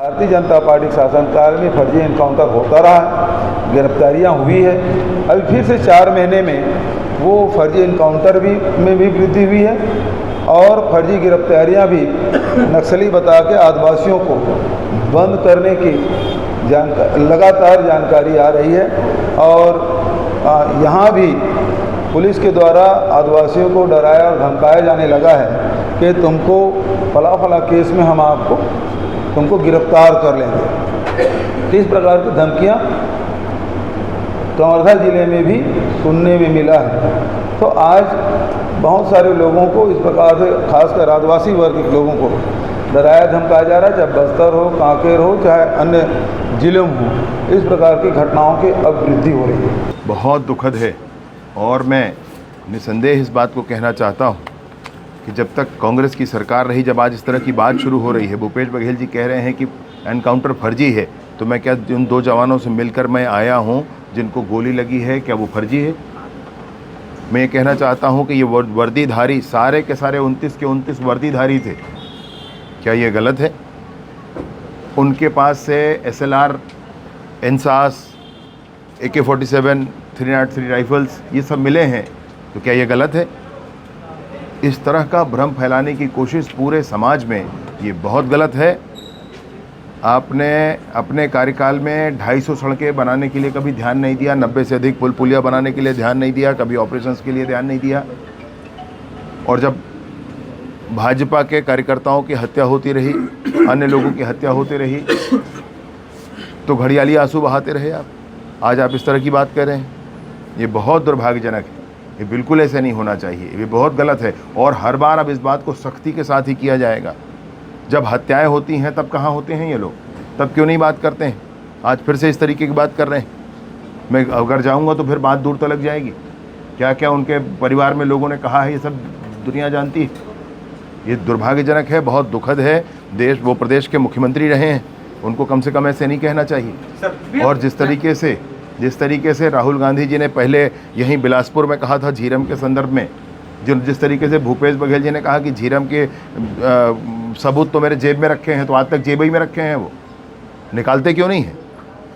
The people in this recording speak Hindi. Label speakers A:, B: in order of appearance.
A: भारतीय जनता पार्टी शासनकाल में फर्जी इनकाउंटर होता रहा, गिरफ्तारियां हुई है। अभी फिर से 4 महीने में वो फर्जी इनकाउंटर में भी वृद्धि हुई है और फर्जी गिरफ्तारियां भी नक्सली बता के आदिवासियों को बंद करने की लगातार जानकारी आ रही है। और यहाँ भी पुलिस के द्वारा आदिवासियों को डराया और धमकाया जाने लगा है कि तुमको फला केस में हम तुमको गिरफ्तार कर लेंगे। इस प्रकार की धमकियां कवर्धा जिले में भी सुनने में मिला है। तो आज बहुत सारे लोगों को इस प्रकार से, खासकर आदिवासी वर्ग के लोगों को डराया धमकाया जा रहा है, चाहे बस्तर हो, कांकेर हो, चाहे अन्य जिलों में हो। इस प्रकार की घटनाओं की अब वृद्धि हो रही है।
B: बहुत दुखद है और मैं निसंदेह इस बात को कहना चाहता हूँ कि जब तक कांग्रेस की सरकार रही, जब आज इस तरह की बात शुरू हो रही है, भूपेश बघेल जी कह रहे हैं कि एनकाउंटर फर्जी है, तो मैं क्या उन 2 जवानों से मिलकर मैं आया हूँ जिनको गोली लगी है, क्या वो फर्जी है? मैं ये कहना चाहता हूँ कि ये वर्दीधारी सारे के सारे 29 के 29 वर्दीधारी थे। क्या ये गलत है? उनके पास से SLR, इंसास, AK-47, 303 राइफल्स ये सब मिले हैं, तो क्या ये गलत है? इस तरह का भ्रम फैलाने की कोशिश पूरे समाज में, ये बहुत गलत है। आपने अपने कार्यकाल में 250 सड़कें बनाने के लिए कभी ध्यान नहीं दिया, 90 से अधिक पुल पुलिया बनाने के लिए ध्यान नहीं दिया, कभी ऑपरेशंस के लिए ध्यान नहीं दिया। और जब भाजपा के कार्यकर्ताओं की हत्या होती रही, अन्य लोगों की हत्या होती रही, तो घड़ियाली आंसू बहाते रहे आप। आज आप इस तरह की बात कर रहे हैं, ये बहुत दुर्भाग्यजनक है। ये बिल्कुल ऐसे नहीं होना चाहिए, ये बहुत गलत है। और हर बार अब इस बात को सख्ती के साथ ही किया जाएगा। जब हत्याएं होती हैं तब कहाँ होते हैं ये लोग, तब क्यों नहीं बात करते हैं? आज फिर से इस तरीके की बात कर रहे हैं। मैं अगर जाऊंगा तो फिर बात दूर तक जाएगी। क्या क्या उनके परिवार में लोगों ने कहा है, ये सब दुनिया जानती है। ये दुर्भाग्यजनक है, बहुत दुखद है। वो प्रदेश के मुख्यमंत्री रहे हैं, उनको कम से कम ऐसे नहीं कहना चाहिए। और जिस तरीके से राहुल गांधी जी ने पहले यहीं बिलासपुर में कहा था झीरम के संदर्भ में, जिस तरीके से भूपेश बघेल जी ने कहा कि झीरम के सबूत तो मेरे जेब में रखे हैं, तो आज तक जेब ही में रखे हैं, वो निकालते क्यों नहीं हैं?